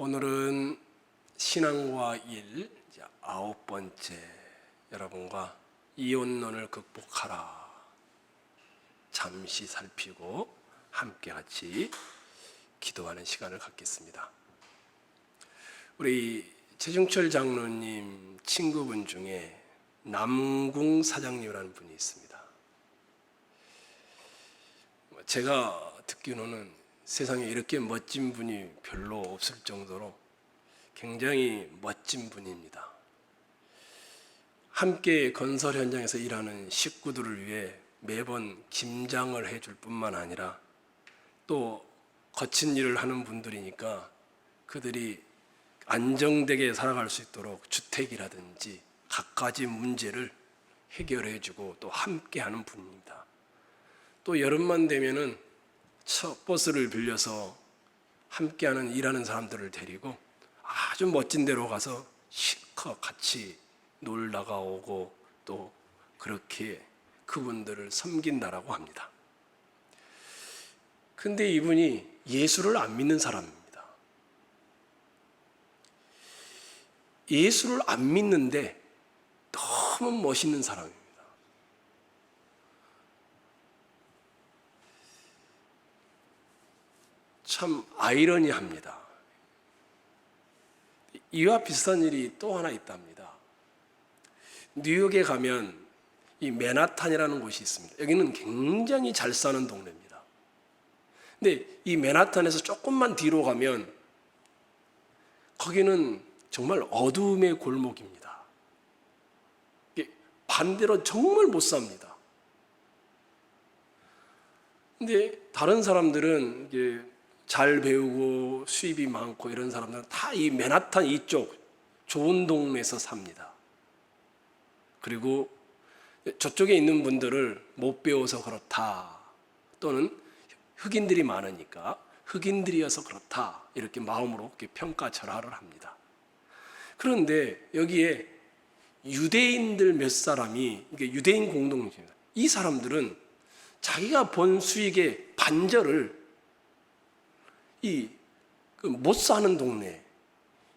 오늘은 신앙과 일 이제 9번째, 여러분과 이혼론을 극복하라 잠시 살피고 함께 같이 기도하는 시간을 갖겠습니다. 우리 최중철 장로님 친구분 중에 남궁 사장님이라는 분이 있습니다. 제가 듣기로는 세상에 이렇게 멋진 분이 별로 없을 정도로 굉장히 멋진 분입니다. 함께 건설 현장에서 일하는 식구들을 위해 매번 김장을 해줄 뿐만 아니라 또 거친 일을 하는 분들이니까 그들이 안정되게 살아갈 수 있도록 주택이라든지 갖가지 문제를 해결해주고 또 함께하는 분입니다. 또 여름만 되면은 버스를 빌려서 함께하는 일하는 사람들을 데리고 아주 멋진 데로 가서 실컷 같이 놀다가 오고 또 그렇게 그분들을 섬긴다라고 합니다. 근데 이분이 예수를 안 믿는 사람입니다. 예수를 안 믿는데 너무 멋있는 사람입니다. 참 아이러니합니다. 이와 비슷한 일이 또 하나 있답니다. 뉴욕에 가면 이 맨하탄이라는 곳이 있습니다. 여기는 굉장히 잘 사는 동네입니다. 근데 이 맨하탄에서 조금만 뒤로 가면 거기는 정말 어둠의 골목입니다. 반대로 정말 못 삽니다. 근데 다른 사람들은 이제 잘 배우고 수입이 많고 이런 사람들은 다 이 맨하탄 이쪽 좋은 동네에서 삽니다. 그리고 저쪽에 있는 분들을 못 배워서 그렇다, 또는 흑인들이 많으니까 흑인들이어서 그렇다, 이렇게 마음으로 이렇게 평가절하를 합니다. 그런데 여기에 유대인들 몇 사람이, 이게 유대인 공동체입니다. 이 사람들은 자기가 번 수익의 반절을 못 사는 동네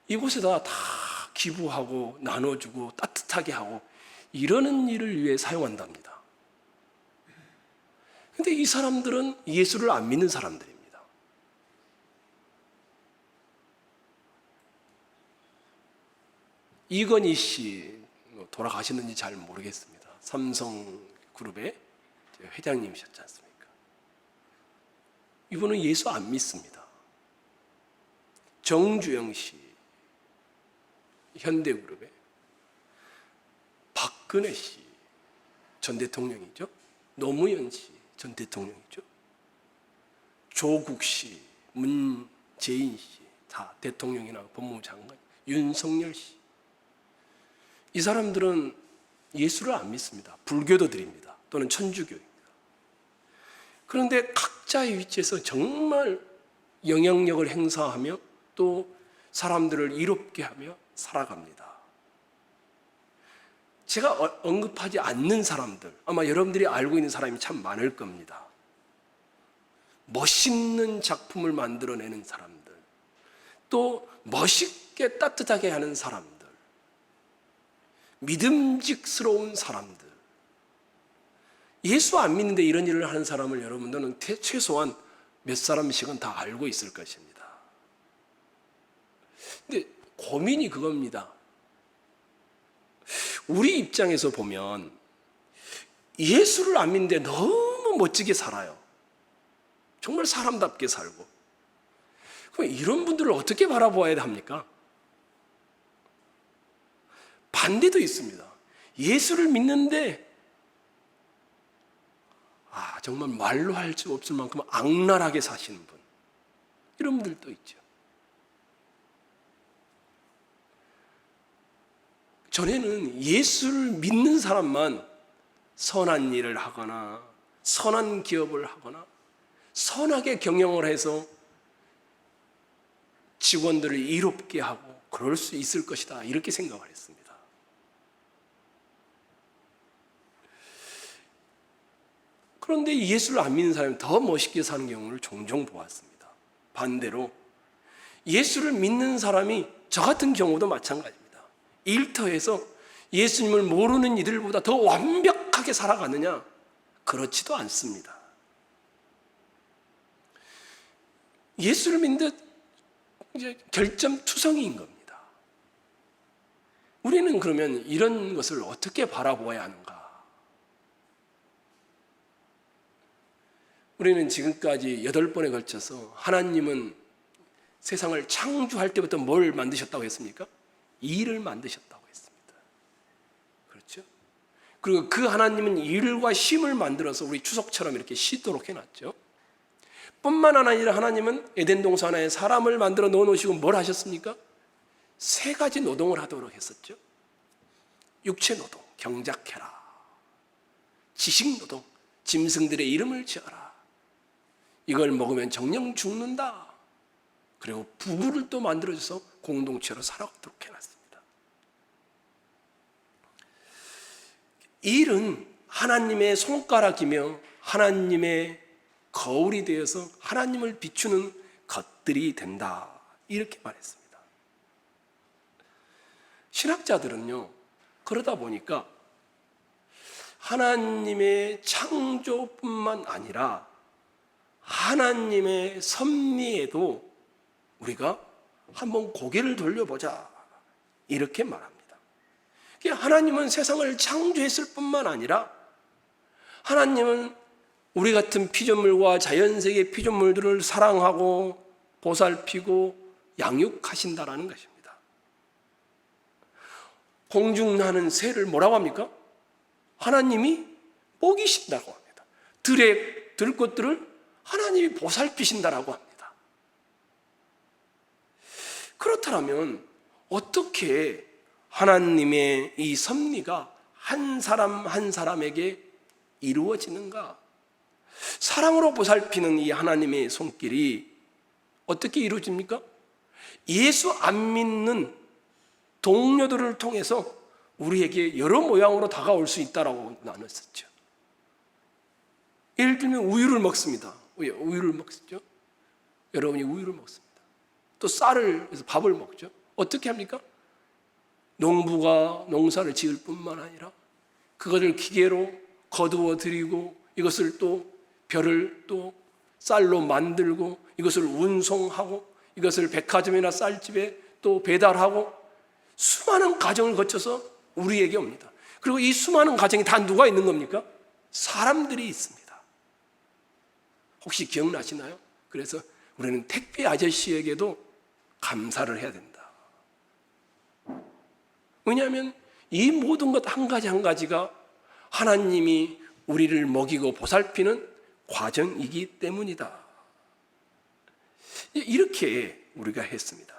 이곳에다 다 기부하고 나눠주고 따뜻하게 하고 이러는 일을 위해 사용한답니다. 그런데 이 사람들은 예수를 안 믿는 사람들입니다. 이건희 씨 돌아가셨는지 잘 모르겠습니다. 삼성그룹의 회장님이셨지 않습니까? 이분은 예수 안 믿습니다. 정주영 씨, 현대그룹의 박근혜 씨, 전 대통령이죠. 노무현 씨, 전 대통령이죠. 조국 씨, 문재인 씨, 다 대통령이나 법무부 장관, 윤석열 씨. 이 사람들은 예수를 안 믿습니다. 불교도들입니다. 또는 천주교입니다. 그런데 각자의 위치에서 정말 영향력을 행사하며 또 사람들을 이롭게 하며 살아갑니다. 제가 언급하지 않는 사람들, 아마 여러분들이 알고 있는 사람이 참 많을 겁니다. 멋있는 작품을 만들어내는 사람들, 또 멋있게 따뜻하게 하는 사람들, 믿음직스러운 사람들. 예수 안 믿는데 이런 일을 하는 사람을 여러분들은 최소한 몇 사람씩은 다 알고 있을 것입니다. 근데 고민이 그겁니다. 우리 입장에서 보면 예수를 안 믿는데 너무 멋지게 살아요. 정말 사람답게 살고. 그럼 이런 분들을 어떻게 바라보아야 합니까? 반대도 있습니다. 예수를 믿는데 정말 말로 할 수 없을 만큼 악랄하게 사시는 분, 이런 분들도 있죠. 전에는 예수를 믿는 사람만 선한 일을 하거나 선한 기업을 하거나 선하게 경영을 해서 직원들을 이롭게 하고 그럴 수 있을 것이다, 이렇게 생각을 했습니다. 그런데 예수를 안 믿는 사람이 더 멋있게 사는 경우를 종종 보았습니다. 반대로 예수를 믿는 사람이 저 같은 경우도 마찬가지입니다. 일터에서 예수님을 모르는 이들보다 더 완벽하게 살아가느냐? 그렇지도 않습니다. 예수를 믿는 이제 결점투성이인 겁니다. 우리는 그러면 이런 것을 어떻게 바라보아야 하는가? 우리는 지금까지 8번에 걸쳐서 하나님은 세상을 창조할 때부터 뭘 만드셨다고 했습니까? 일을 만드셨다고 했습니다. 그렇죠? 그리고 그 하나님은 일과 쉼을 만들어서 우리 추석처럼 이렇게 쉬도록 해놨죠. 뿐만 아니라 하나님은 에덴 동산에 사람을 만들어 넣어놓으시고 뭘 하셨습니까? 3가지 노동을 하도록 했었죠. 육체 노동, 경작해라. 지식 노동, 짐승들의 이름을 지어라. 이걸 먹으면 정령 죽는다. 그리고 부부를 또 만들어줘서 공동체로 살아가도록 해놨습니다. 일은 하나님의 손가락이며 하나님의 거울이 되어서 하나님을 비추는 것들이 된다. 이렇게 말했습니다. 신학자들은요, 그러다 보니까 하나님의 창조뿐만 아니라 하나님의 섭리에도 우리가 한번 고개를 돌려보자, 이렇게 말합니다. 하나님은 세상을 창조했을 뿐만 아니라 하나님은 우리 같은 피조물과 자연세계의 피조물들을 사랑하고 보살피고 양육하신다라는 것입니다. 공중나는 새를 뭐라고 합니까? 하나님이 먹이신다고 합니다. 들것들을 하나님이 보살피신다라고 합니다. 그렇다면 어떻게 하나님의 이 섭리가 한 사람 한 사람에게 이루어지는가? 사랑으로 보살피는 이 하나님의 손길이 어떻게 이루어집니까? 예수 안 믿는 동료들을 통해서 우리에게 여러 모양으로 다가올 수 있다라고 나눴었죠. 예를 들면 우유를 먹습니다. 우유를 먹죠. 여러분이 우유를 먹습니다. 또 쌀을 해서 밥을 먹죠. 어떻게 합니까? 농부가 농사를 지을 뿐만 아니라 그것을 기계로 거두어 들이고 이것을 또 벼를 또 쌀로 만들고 이것을 운송하고 이것을 백화점이나 쌀집에 또 배달하고 수많은 과정을 거쳐서 우리에게 옵니다. 그리고 이 수많은 과정이 다 누가 있는 겁니까? 사람들이 있습니다. 혹시 기억나시나요? 그래서 우리는 택배 아저씨에게도 감사를 해야 된다. 왜냐하면 이 모든 것 한 가지 한 가지가 하나님이 우리를 먹이고 보살피는 과정이기 때문이다. 이렇게 우리가 했습니다.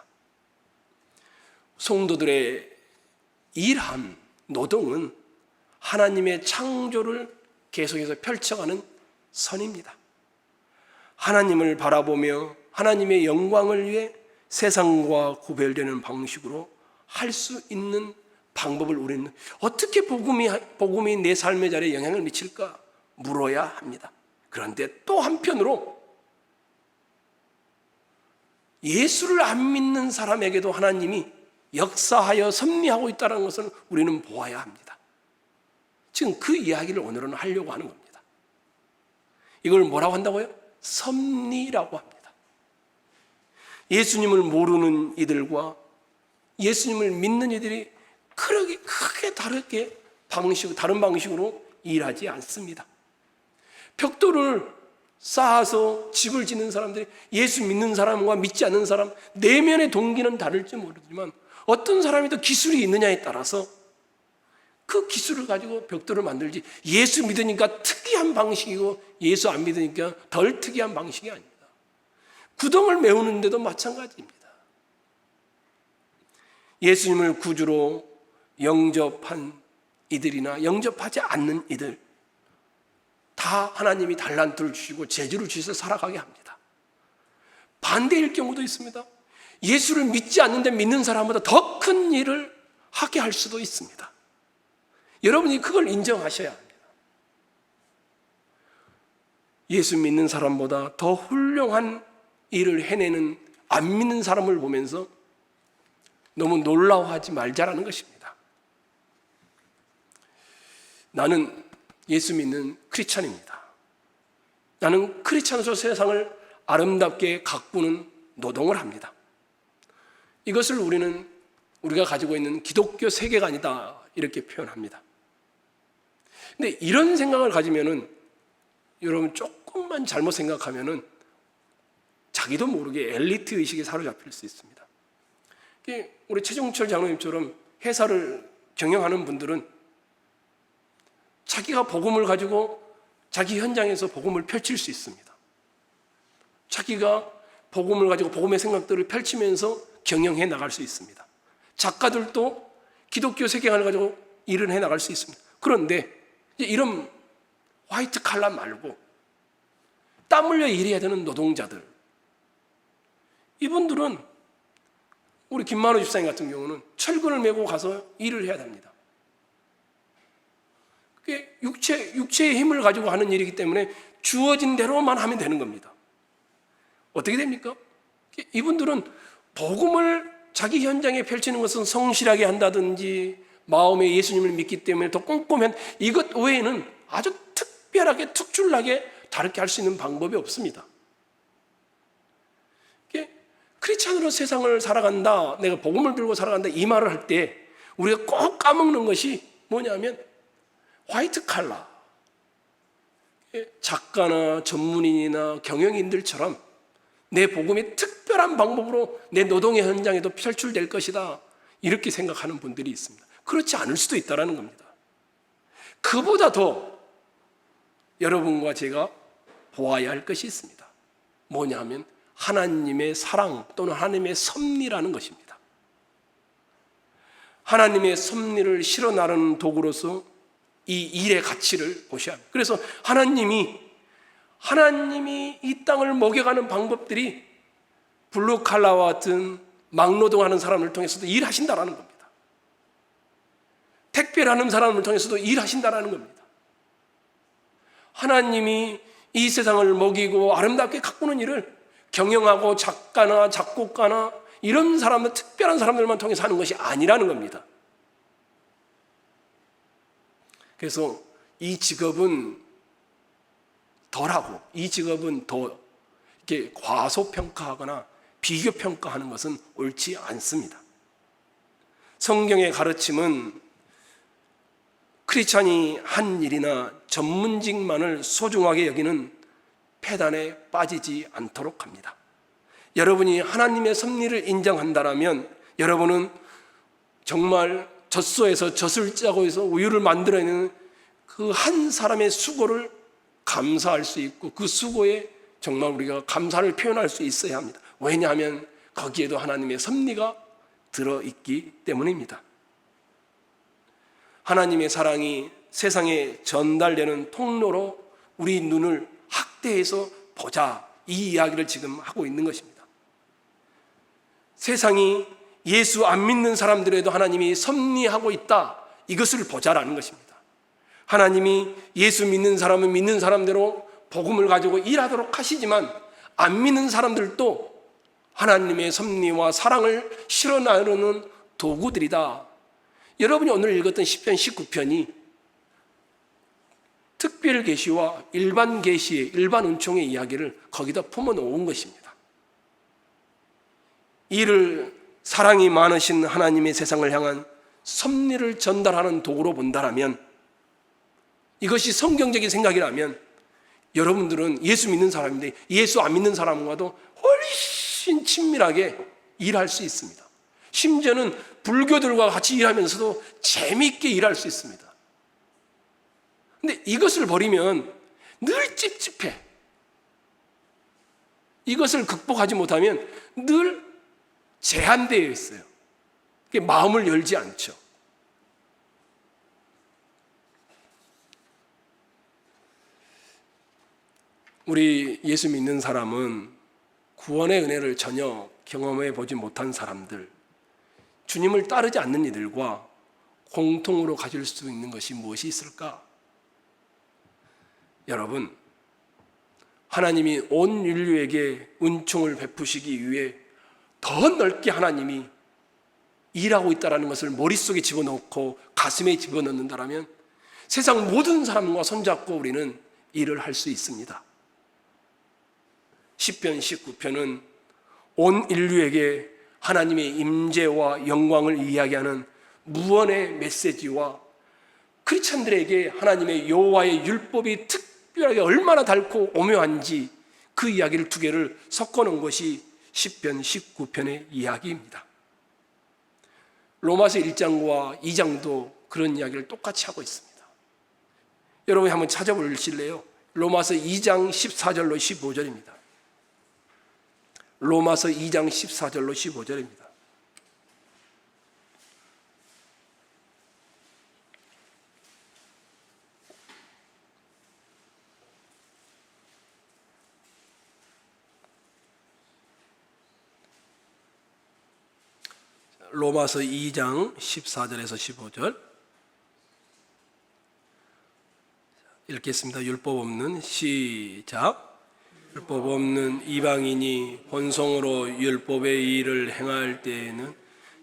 성도들의 일함, 노동은 하나님의 창조를 계속해서 펼쳐가는 선입니다. 하나님을 바라보며 하나님의 영광을 위해 세상과 구별되는 방식으로 할 수 있는 방법을 우리는 어떻게 복음이 내 삶의 자리에 영향을 미칠까 물어야 합니다. 그런데 또 한편으로 예수를 안 믿는 사람에게도 하나님이 역사하여 섭리하고 있다는 것을 우리는 보아야 합니다. 지금 그 이야기를 오늘은 하려고 하는 겁니다. 이걸 뭐라고 한다고요? 섭리라고 합니다. 예수님을 모르는 이들과 예수님을 믿는 이들이 크게 다른 방식으로 일하지 않습니다. 벽돌을 쌓아서 집을 짓는 사람들이 예수 믿는 사람과 믿지 않는 사람 내면의 동기는 다를지 모르지만 어떤 사람이 더 기술이 있느냐에 따라서 그 기술을 가지고 벽돌을 만들지 예수 믿으니까 특이한 방식이고 예수 안 믿으니까 덜 특이한 방식이 아닙니다. 구덩을 메우는데도 마찬가지입니다. 예수님을 구주로 영접한 이들이나 영접하지 않는 이들 다 하나님이 달란트를 주시고 재주를 주셔서 살아가게 합니다. 반대일 경우도 있습니다. 예수를 믿지 않는데 믿는 사람보다 더 큰 일을 하게 할 수도 있습니다. 여러분이 그걸 인정하셔야 합니다. 예수 믿는 사람보다 더 훌륭한 일을 해내는 안 믿는 사람을 보면서 너무 놀라워하지 말자라는 것입니다. 나는 예수 믿는 크리스찬입니다. 나는 크리스찬으로서 세상을 아름답게 가꾸는 노동을 합니다. 이것을 우리가 가지고 있는 기독교 세계관이다 이렇게 표현합니다. 근데 이런 생각을 가지면은 여러분 조금만 잘못 생각하면은 자기도 모르게 엘리트 의식에 사로잡힐 수 있습니다. 우리 최종철 장로님처럼 회사를 경영하는 분들은 자기가 복음을 가지고 자기 현장에서 복음을 펼칠 수 있습니다. 자기가 복음을 가지고 복음의 생각들을 펼치면서 경영해 나갈 수 있습니다. 작가들도 기독교 세계관을 가지고 일을 해 나갈 수 있습니다. 그런데 이런 화이트 칼라 말고 땀 흘려 일해야 되는 노동자들, 이분들은 우리 김만호 집사님 같은 경우는 철근을 메고 가서 일을 해야 됩니다. 그게 육체의 힘을 가지고 하는 일이기 때문에 주어진 대로만 하면 되는 겁니다. 어떻게 됩니까? 이분들은 복음을 자기 현장에 펼치는 것은 성실하게 한다든지 마음에 예수님을 믿기 때문에 더 꼼꼼한 이것 외에는 아주 특별하게 특출나게 다르게 할 수 있는 방법이 없습니다. 크리스찬으로 세상을 살아간다, 내가 복음을 들고 살아간다 이 말을 할 때 우리가 꼭 까먹는 것이 뭐냐면 화이트 칼라, 작가나 전문인이나 경영인들처럼 내 복음이 특별한 방법으로 내 노동의 현장에도 펼출될 것이다 이렇게 생각하는 분들이 있습니다. 그렇지 않을 수도 있다는 겁니다. 그보다 더 여러분과 제가 보아야 할 것이 있습니다. 뭐냐 하면 하나님의 사랑 또는 하나님의 섭리라는 것입니다. 하나님의 섭리를 실어 나르는 도구로서 이 일의 가치를 보셔야 합니다. 그래서 하나님이 이 땅을 먹여가는 방법들이 블루칼라와 같은 막노동하는 사람을 통해서도 일하신다라는 겁니다. 택배를 하는 사람을 통해서도 일하신다라는 겁니다. 하나님이 이 세상을 먹이고 아름답게 가꾸는 일을 경영하고 작가나 작곡가나 이런 사람들, 특별한 사람들만 통해서 하는 것이 아니라는 겁니다. 그래서 이 직업은 덜하고 이 직업은 더 이렇게 과소평가하거나 비교평가하는 것은 옳지 않습니다. 성경의 가르침은 크리스찬이 한 일이나 전문직만을 소중하게 여기는 폐단에 빠지지 않도록 합니다. 여러분이 하나님의 섭리를 인정한다면 여러분은 정말 젖소에서 젖을 짜고 해서 우유를 만들어내는 그 한 사람의 수고를 감사할 수 있고 그 수고에 정말 우리가 감사를 표현할 수 있어야 합니다. 왜냐하면 거기에도 하나님의 섭리가 들어있기 때문입니다. 하나님의 사랑이 세상에 전달되는 통로로 우리 눈을 확대해서 보자, 이 이야기를 지금 하고 있는 것입니다. 세상이 예수 안 믿는 사람들에도 하나님이 섭리하고 있다, 이것을 보자라는 것입니다. 하나님이 예수 믿는 사람은 믿는 사람대로 복음을 가지고 일하도록 하시지만 안 믿는 사람들도 하나님의 섭리와 사랑을 실어 나르는 도구들이다. 여러분이 오늘 읽었던 시편 19편이 특별 계시와 일반 계시의 일반 은총의 이야기를 거기다 품어 놓은 것입니다. 이를 사랑이 많으신 하나님의 세상을 향한 섭리를 전달하는 도구로 본다라면, 이것이 성경적인 생각이라면 여러분들은 예수 믿는 사람인데 예수 안 믿는 사람과도 훨씬 친밀하게 일할 수 있습니다. 심지어는 불교들과 같이 일하면서도 재미있게 일할 수 있습니다. 근데 이것을 버리면 늘 찝찝해. 이것을 극복하지 못하면 늘 제한되어 있어요. 마음을 열지 않죠. 우리 예수 믿는 사람은 구원의 은혜를 전혀 경험해 보지 못한 사람들, 주님을 따르지 않는 이들과 공통으로 가질 수 있는 것이 무엇이 있을까? 여러분, 하나님이 온 인류에게 은총을 베푸시기 위해 더 넓게 하나님이 일하고 있다는 것을 머릿속에 집어넣고 가슴에 집어넣는다면 세상 모든 사람과 손잡고 우리는 일을 할 수 있습니다. 시편 19편은 온 인류에게 하나님의 임재와 영광을 이야기하는 무언의 메시지와 크리스찬들에게 하나님의 여호와의 율법이 특별하게 얼마나 달고 오묘한지 그 이야기를 두 개를 섞어놓은 것이 시편 19편의 이야기입니다. 로마서 1장과 2장도 그런 이야기를 똑같이 하고 있습니다. 여러분이 한번 찾아보실래요? 로마서 2장 14절로 15절입니다. 로마서 2장 14절로 15절입니다. 로마서 2장 14절에서 15절 읽겠습니다. 율법 없는 시작. 율법 없는 이방인이 본성으로 율법의 일을 행할 때에는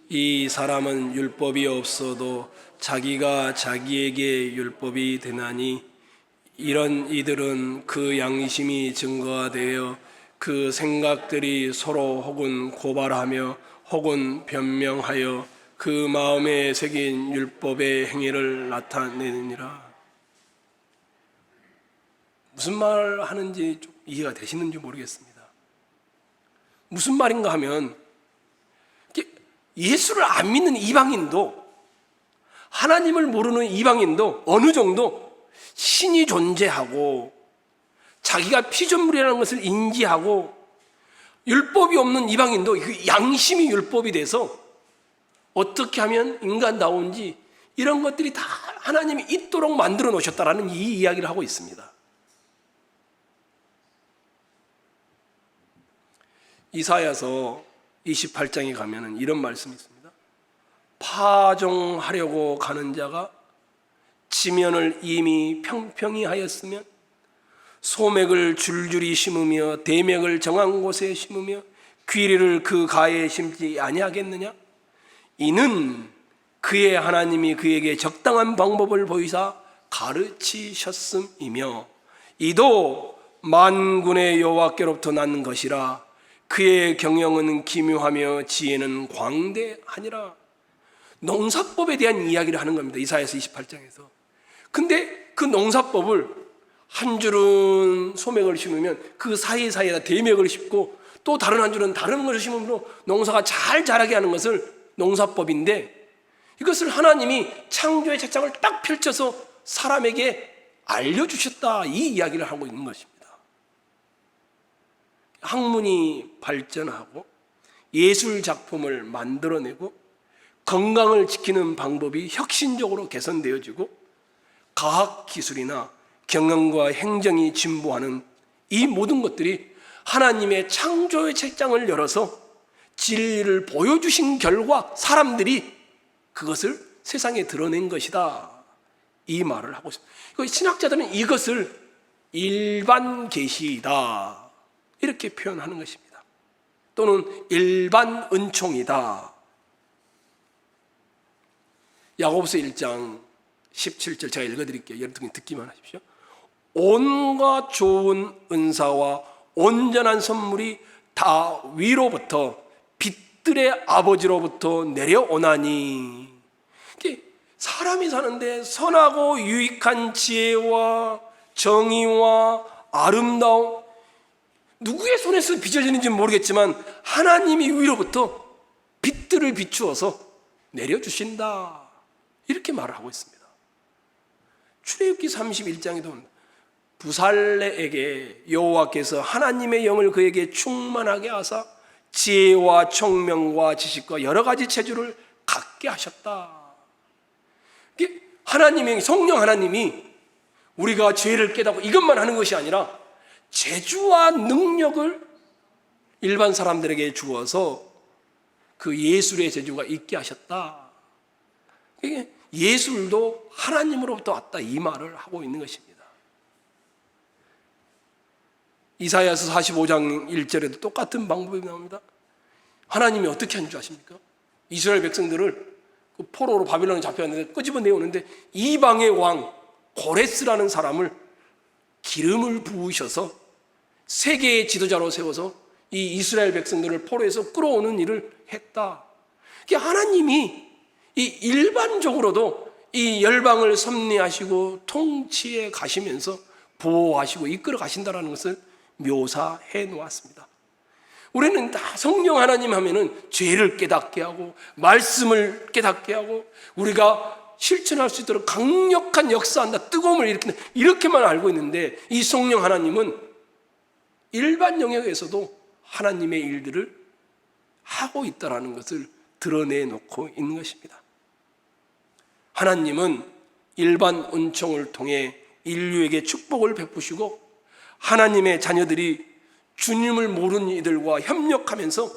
이 사람은 율법이 없어도 자기가 자기에게 율법이 되나니 이런 이들은 그 양심이 증거가 되어 그 생각들이 서로 혹은 고발하며 혹은 변명하여 그 마음에 새긴 율법의 행위를 나타내느니라. 무슨 말 하는지 좀 이해가 되시는지 모르겠습니다. 무슨 말인가 하면 예수를 안 믿는 이방인도 하나님을 모르는 이방인도 어느 정도 신이 존재하고 자기가 피조물이라는 것을 인지하고 율법이 없는 이방인도 그 양심이 율법이 돼서 어떻게 하면 인간다운지 이런 것들이 다 하나님이 있도록 만들어 놓으셨다라는 이 이야기를 하고 있습니다. 이사야서 28장에 가면은 이런 말씀이 있습니다. 파종하려고 가는 자가 지면을 이미 평평히 하였으면 소맥을 줄줄이 심으며 대맥을 정한 곳에 심으며 귀리를 그 가에 심지 아니하겠느냐? 이는 그의 하나님이 그에게 적당한 방법을 보이사 가르치셨음이며 이도 만군의 여호와께로부터 난 것이라. 그의 경영은 기묘하며 지혜는 광대하니라. 농사법에 대한 이야기를 하는 겁니다. 이사야서 28장에서. 근데 그 농사법을 한 줄은 소맥을 심으면 그 사이사이에다 대맥을 심고 또 다른 한 줄은 다른 것을 심으므로 농사가 잘 자라게 하는 것을 농사법인데 이것을 하나님이 창조의 책장을 딱 펼쳐서 사람에게 알려주셨다, 이 이야기를 하고 있는 것입니다. 학문이 발전하고 예술 작품을 만들어내고 건강을 지키는 방법이 혁신적으로 개선되어지고 과학기술이나 경영과 행정이 진보하는 이 모든 것들이 하나님의 창조의 책장을 열어서 진리를 보여주신 결과 사람들이 그것을 세상에 드러낸 것이다, 이 말을 하고 있습니다. 신학자들은 이것을 일반 계시이다 이렇게 표현하는 것입니다. 또는 일반 은총이다. 야고보서 1장 17절 제가 읽어드릴게요. 여러분 듣기만 하십시오. 온갖 좋은 은사와 온전한 선물이 다 위로부터 빛들의 아버지로부터 내려오나니. 사람이 사는데 선하고 유익한 지혜와 정의와 아름다움, 누구의 손에서 빚어지는지 모르겠지만 하나님이 위로부터 빛들을 비추어서 내려주신다, 이렇게 말을 하고 있습니다. 출애굽기 31장에도 부살레에게 여호와께서 하나님의 영을 그에게 충만하게 하사 지혜와 총명과 지식과 여러 가지 체주를 갖게 하셨다. 하나님의 성령 하나님이 우리가 죄를 깨닫고 이것만 하는 것이 아니라 재주와 능력을 일반 사람들에게 주어서 그 예술의 재주가 있게 하셨다. 예술도 하나님으로부터 왔다, 이 말을 하고 있는 것입니다. 이사야서 45장 1절에도 똑같은 방법이 나옵니다. 하나님이 어떻게 한 줄 아십니까? 이스라엘 백성들을 그 포로로 바빌론에 잡혀왔는데 끄집어내오는데 이방의 왕 고레스라는 사람을 기름을 부으셔서 세계의 지도자로 세워서 이 이스라엘 백성들을 포로에서 끌어오는 일을 했다. 하나님이 이 일반적으로도 이 열방을 섭리하시고 통치해 가시면서 보호하시고 이끌어 가신다는 것을 묘사해 놓았습니다. 우리는 다 성령 하나님 하면은 죄를 깨닫게 하고 말씀을 깨닫게 하고 우리가 실천할 수 있도록 강력한 역사한다, 뜨거움을 일으킨다, 이렇게만 알고 있는데 이 성령 하나님은 일반 영역에서도 하나님의 일들을 하고 있다는 것을 드러내놓고 있는 것입니다. 하나님은 일반 은총을 통해 인류에게 축복을 베푸시고 하나님의 자녀들이 주님을 모르는 이들과 협력하면서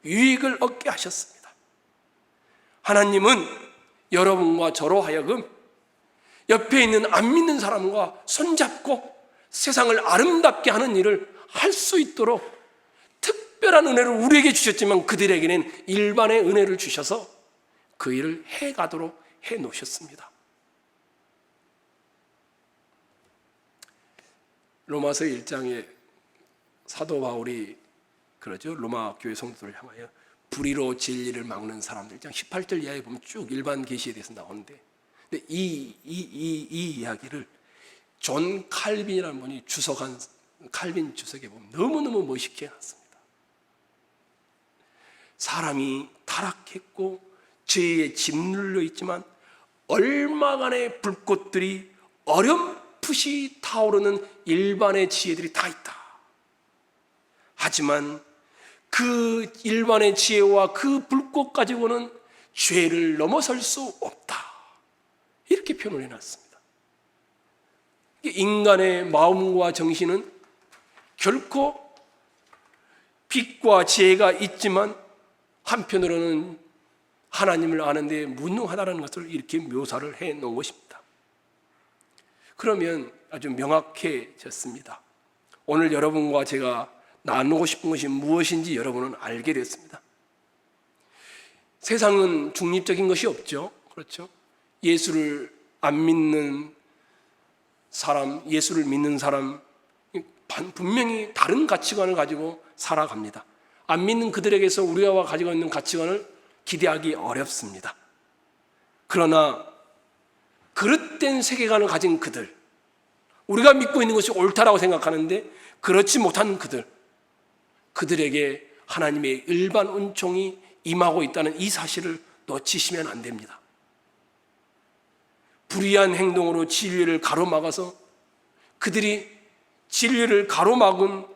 유익을 얻게 하셨습니다. 하나님은 여러분과 저로 하여금 옆에 있는 안 믿는 사람과 손잡고 세상을 아름답게 하는 일을 할 수 있도록 특별한 은혜를 우리에게 주셨지만 그들에게는 일반의 은혜를 주셔서 그 일을 해가도록 해놓으셨습니다. 로마서 1장에 사도 바울이 그러죠. 로마 교회 성도들을 향하여 불의로 진리를 막는 사람들 1장 18절 이하에 보면 쭉 일반 계시에 대해서 나오는데, 근데 이 이야기를 존 칼빈이라는 분이 주석한 칼빈 주석에 보면 너무너무 멋있게 해놨습니다. 사람이 타락했고 죄에 짓눌려 있지만 얼마간의 불꽃들이 어렴풋이 타오르는 일반의 지혜들이 다 있다. 하지만 그 일반의 지혜와 그 불꽃 가지고는 죄를 넘어설 수 없다. 이렇게 표현을 해놨습니다. 인간의 마음과 정신은 결코 빛과 지혜가 있지만 한편으로는 하나님을 아는데 무능하다는 것을 이렇게 묘사를 해 놓은 것입니다. 그러면 아주 명확해졌습니다. 오늘 여러분과 제가 나누고 싶은 것이 무엇인지 여러분은 알게 됐습니다. 세상은 중립적인 것이 없죠. 그렇죠? 예수를 안 믿는 사람, 예수를 믿는 사람 분명히 다른 가치관을 가지고 살아갑니다. 안 믿는 그들에게서 우리가 가지고 있는 가치관을 기대하기 어렵습니다. 그러나 그릇된 세계관을 가진 그들, 우리가 믿고 있는 것이 옳다라고 생각하는데 그렇지 못한 그들에게 하나님의 일반 은총이 임하고 있다는 이 사실을 놓치시면 안 됩니다. 불의한 행동으로 진리를 가로막아서 그들이 진리를 가로막은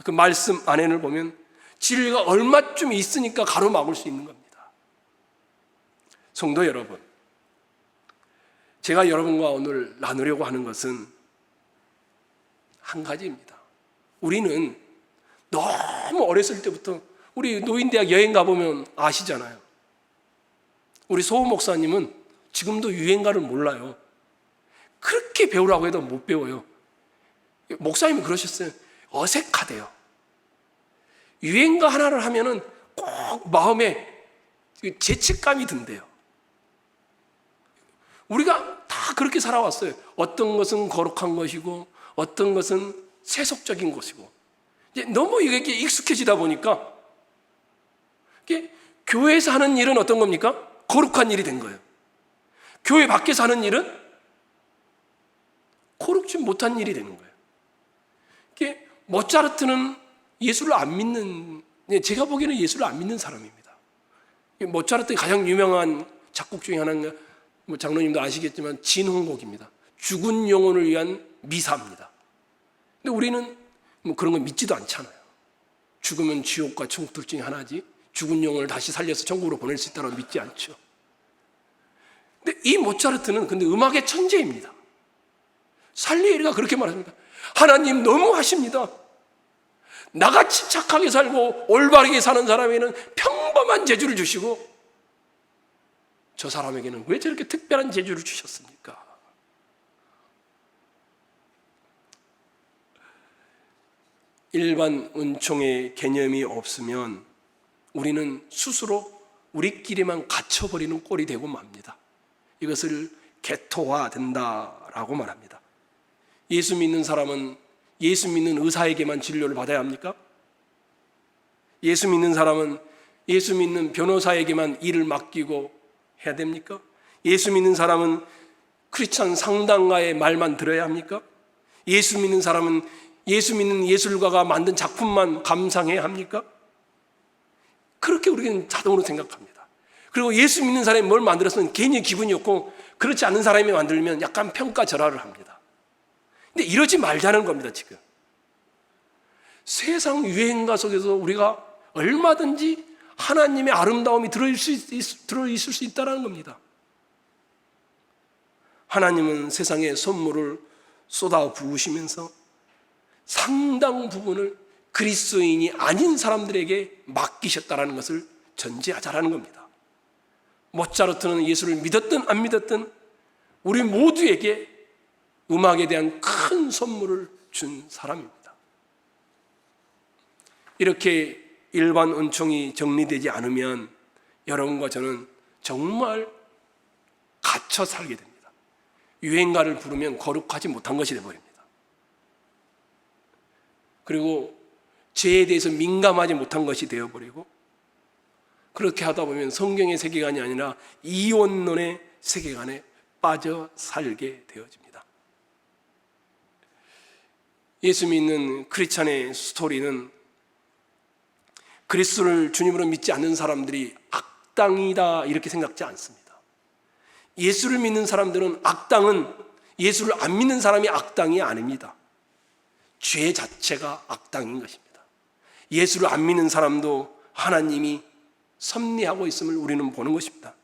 그 말씀 안에를 보면 진리가 얼마쯤 있으니까 가로막을 수 있는 겁니다. 성도 여러분, 제가 여러분과 오늘 나누려고 하는 것은 한 가지입니다. 우리는 너무 어렸을 때부터 우리 노인대학 여행 가보면 아시잖아요. 우리 소호 목사님은 지금도 유행가를 몰라요. 그렇게 배우라고 해도 못 배워요. 목사님이 그러셨어요. 어색하대요. 유행가 하나를 하면은 꼭 마음에 죄책감이 든대요. 우리가 다 그렇게 살아왔어요. 어떤 것은 거룩한 것이고 어떤 것은 세속적인 것이고 이제 너무 이게 익숙해지다 보니까 이게 교회에서 하는 일은 어떤 겁니까? 거룩한 일이 된 거예요. 교회 밖에서 하는 일은 거룩지 못한 일이 되는 거예요. 이게 모차르트는 예수를 안 믿는, 제가 보기에는 예수를 안 믿는 사람입니다. 모차르트의 가장 유명한 작곡 중에 하나는 장로님도 아시겠지만 진홍곡입니다. 죽은 영혼을 위한 미사입니다. 근데 우리는 그런 거 믿지도 않잖아요. 죽으면 지옥과 천국 둘 중에 하나지 죽은 영혼을 다시 살려서 천국으로 보낼 수 있다고 믿지 않죠. 근데 이 모차르트는 근데 음악의 천재입니다. 살리에리가 그렇게 말합니다. 하나님 너무하십니다. 나같이 착하게 살고 올바르게 사는 사람에게는 평범한 재주를 주시고 저 사람에게는 왜 저렇게 특별한 재주를 주셨습니까? 그 일반 은총의 개념이 없으면 우리는 스스로 우리끼리만 갇혀버리는 꼴이 되고 맙니다. 이것을 개토화된다라고 말합니다. 예수 믿는 사람은 예수 믿는 의사에게만 진료를 받아야 합니까? 예수 믿는 사람은 예수 믿는 변호사에게만 일을 맡기고 해야 됩니까? 예수 믿는 사람은 크리스찬 상담가의 말만 들어야 합니까? 예수 믿는 사람은 예수 믿는 예술가가 만든 작품만 감상해야 합니까? 그렇게 우리는 자동으로 생각합니다. 그리고 예수 믿는 사람이 뭘 만들었으면 괜히 기분이 좋고, 그렇지 않은 사람이 만들면 약간 평가절하를 합니다. 근데 이러지 말자는 겁니다. 지금 세상 유행가 속에서 우리가 얼마든지 하나님의 아름다움이 들어있을 수 있다는 겁니다. 하나님은 세상에 선물을 쏟아 부으시면서 상당 부분을 그리스도인이 아닌 사람들에게 맡기셨다는 것을 전제하자라는 겁니다. 모차르트는 예수를 믿었든 안 믿었든 우리 모두에게 음악에 대한 큰 선물을 준 사람입니다. 이렇게 일반 은총이 정리되지 않으면 여러분과 저는 정말 갇혀 살게 됩니다. 유행가를 부르면 거룩하지 못한 것이 되어버립니다. 그리고 죄에 대해서 민감하지 못한 것이 되어버리고, 그렇게 하다 보면 성경의 세계관이 아니라 이원론의 세계관에 빠져 살게 되어집니다. 예수 믿는 크리스찬의 스토리는 그리스도를 주님으로 믿지 않는 사람들이 악당이다 이렇게 생각지 않습니다. 예수를 믿는 사람들은 악당은 예수를 안 믿는 사람이 악당이 아닙니다. 죄 자체가 악당인 것입니다. 예수를 안 믿는 사람도 하나님이 섭리하고 있음을 우리는 보는 것입니다.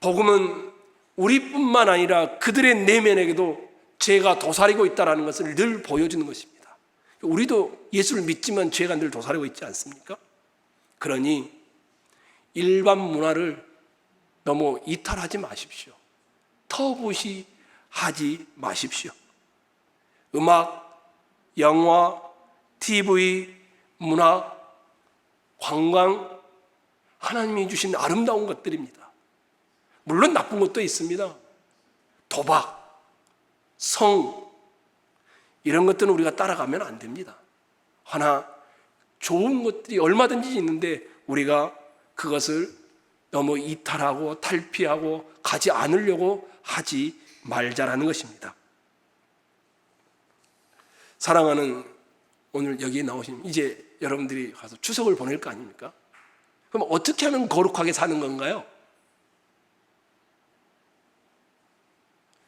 복음은 우리뿐만 아니라 그들의 내면에게도 죄가 도사리고 있다는 것을 늘 보여주는 것입니다. 우리도 예수를 믿지만 죄가 늘 도사리고 있지 않습니까? 그러니 일반 문화를 너무 이탈하지 마십시오. 터부시하지 마십시오. 음악, 영화, TV, 문학, 관광, 하나님이 주신 아름다운 것들입니다. 물론 나쁜 것도 있습니다. 도박, 성, 이런 것들은 우리가 따라가면 안 됩니다. 하나 좋은 것들이 얼마든지 있는데 우리가 그것을 너무 이탈하고 탈피하고 가지 않으려고 하지 말자라는 것입니다. 사랑하는 오늘 여기에 나오신 이제 여러분들이 가서 추석을 보낼 거 아닙니까? 그럼 어떻게 하면 거룩하게 사는 건가요?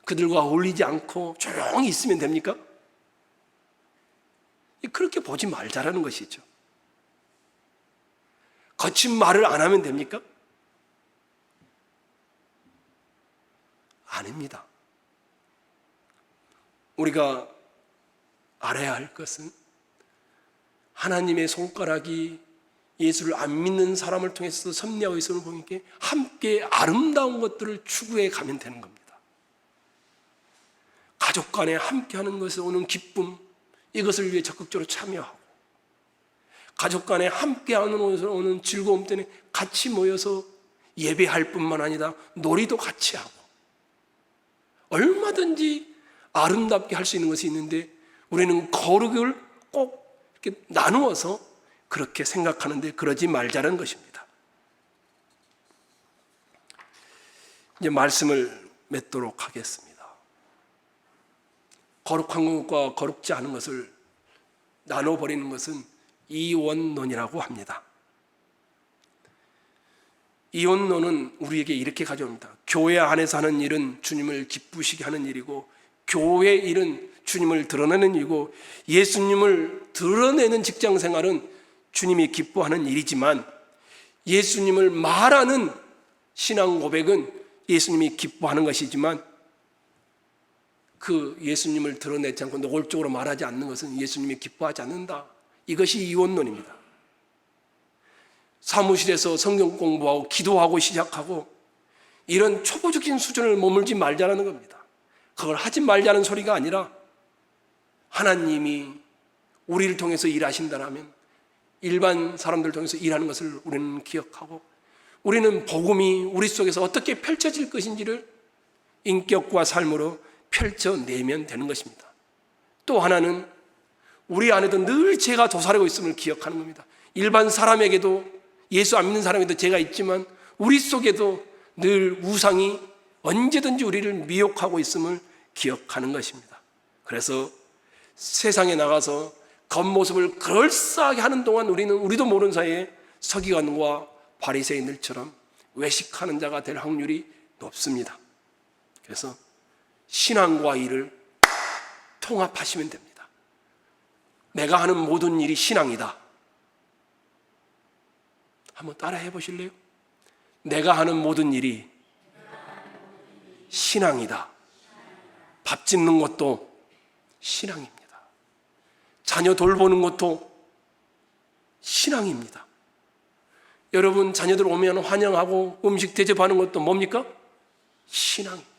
그들과 어울리지 않고 조용히 있으면 됩니까? 그렇게 보지 말자라는 것이죠. 거친 말을 안 하면 됩니까? 아닙니다. 우리가 알아야 할 것은 하나님의 손가락이 예수를 안 믿는 사람을 통해서 섭리하고 있음을 보니까 함께 아름다운 것들을 추구해 가면 되는 겁니다. 가족 간에 함께하는 것에서 오는 기쁨, 이것을 위해 적극적으로 참여하고, 가족 간에 함께하는 것에서 오는 즐거움 때문에 같이 모여서 예배할 뿐만 아니라 놀이도 같이 하고, 얼마든지 아름답게 할 수 있는 것이 있는데 우리는 거룩을 꼭 이렇게 나누어서 그렇게 생각하는데 그러지 말자는 것입니다. 이제 말씀을 맺도록 하겠습니다. 거룩한 것과 거룩지 않은 것을 나눠버리는 것은 이원론이라고 합니다. 이원론은 우리에게 이렇게 가져옵니다. 교회 안에서 하는 일은 주님을 기쁘시게 하는 일이고, 교회 일은 주님을 드러내는 일이고, 예수님을 드러내는 직장 생활은 주님이 기뻐하는 일이지만, 예수님을 말하는 신앙 고백은 예수님이 기뻐하는 것이지만, 그 예수님을 드러내지 않고 노골적으로 말하지 않는 것은 예수님이 기뻐하지 않는다. 이것이 이원론입니다. 사무실에서 성경 공부하고 기도하고 시작하고 이런 초보적인 수준을 머물지 말자는 겁니다. 그걸 하지 말자는 소리가 아니라 하나님이 우리를 통해서 일하신다면 일반 사람들을 통해서 일하는 것을 우리는 기억하고 우리는 복음이 우리 속에서 어떻게 펼쳐질 것인지를 인격과 삶으로 펼쳐내면 되는 것입니다. 또 하나는 우리 안에도 늘 죄가 도사리고 있음을 기억하는 겁니다. 일반 사람에게도 예수 안 믿는 사람에게도 죄가 있지만 우리 속에도 늘 우상이 언제든지 우리를 미혹하고 있음을 기억하는 것입니다. 그래서 세상에 나가서 겉모습을 그럴싸하게 하는 동안 우리도 모르는 사이에 서기관과 바리새인들처럼 외식하는 자가 될 확률이 높습니다. 그래서 신앙과 일을 통합하시면 됩니다. 내가 하는 모든 일이 신앙이다. 한번 따라해 보실래요? 내가 하는 모든 일이 신앙이다. 밥 짓는 것도 신앙입니다. 자녀 돌보는 것도 신앙입니다. 여러분 자녀들 오면 환영하고 음식 대접하는 것도 뭡니까? 신앙입니다.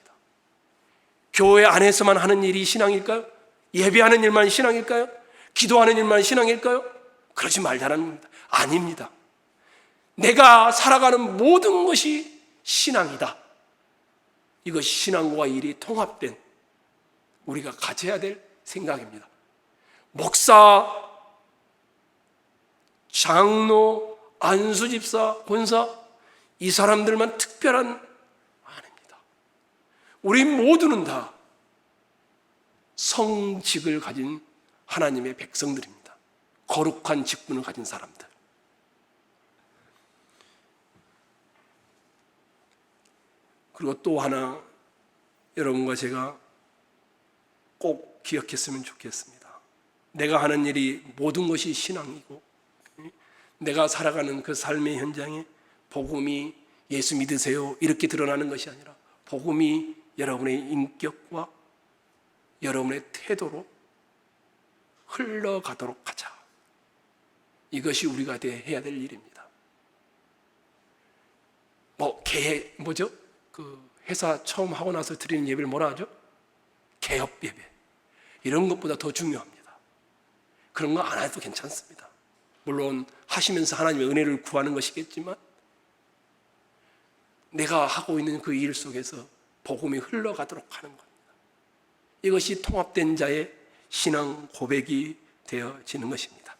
교회 안에서만 하는 일이 신앙일까요? 예배하는 일만 신앙일까요? 기도하는 일만 신앙일까요? 그러지 말자는 겁니다. 아닙니다. 내가 살아가는 모든 것이 신앙이다. 이것이 신앙과 일이 통합된 우리가 가져야 될 생각입니다. 목사, 장로, 안수집사, 권사 이 사람들만 특별한 아닙니다. 우리 모두는 다 성직을 가진 하나님의 백성들입니다. 거룩한 직분을 가진 사람들. 그리고 또 하나 여러분과 제가 꼭 기억했으면 좋겠습니다. 내가 하는 일이 모든 것이 신앙이고 내가 살아가는 그 삶의 현장에 복음이 예수 믿으세요 이렇게 드러나는 것이 아니라 복음이 여러분의 인격과 여러분의 태도로 흘러가도록 하자. 이것이 우리가 해야 될 일입니다. 그 회사 처음 하고 나서 드리는 예배를 뭐라 하죠? 개업 예배. 이런 것보다 더 중요합니다. 그런 거 안 해도 괜찮습니다. 물론 하시면서 하나님의 은혜를 구하는 것이겠지만 내가 하고 있는 그 일 속에서 복음이 흘러가도록 하는 겁니다. 이것이 통합된 자의 신앙 고백이 되어지는 것입니다.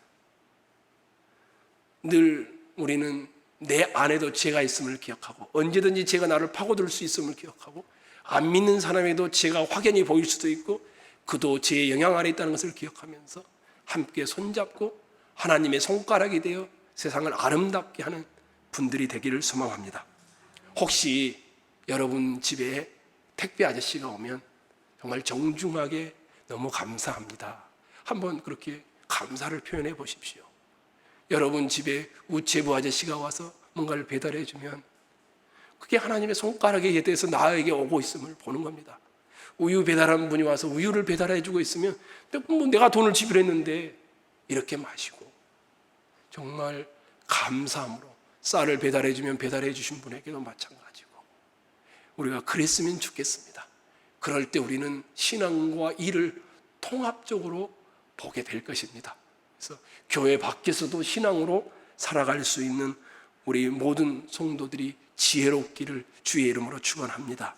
늘 우리는 내 안에도 죄가 있음을 기억하고 언제든지 죄가 나를 파고들 수 있음을 기억하고 안 믿는 사람에도 죄가 확연히 보일 수도 있고 그도 죄의 영향 아래 있다는 것을 기억하면서 함께 손잡고 하나님의 손가락이 되어 세상을 아름답게 하는 분들이 되기를 소망합니다. 혹시 여러분 집에 택배 아저씨가 오면 정말 정중하게 너무 감사합니다. 한번 그렇게 감사를 표현해 보십시오. 여러분 집에 우체부 아저씨가 와서 뭔가를 배달해 주면 그게 하나님의 손가락에 대해서 나에게 오고 있음을 보는 겁니다. 우유 배달한 분이 와서 우유를 배달해 주고 있으면 내가 돈을 지불했는데 이렇게 마시고 정말 감사함으로 쌀을 배달해 주면 배달해 주신 분에게도 마찬가지고 우리가 그랬으면 좋겠습니다. 그럴 때 우리는 신앙과 일을 통합적으로 보게 될 것입니다. 그래서 교회 밖에서도 신앙으로 살아갈 수 있는 우리 모든 성도들이 지혜롭기를 주의 이름으로 축원합니다.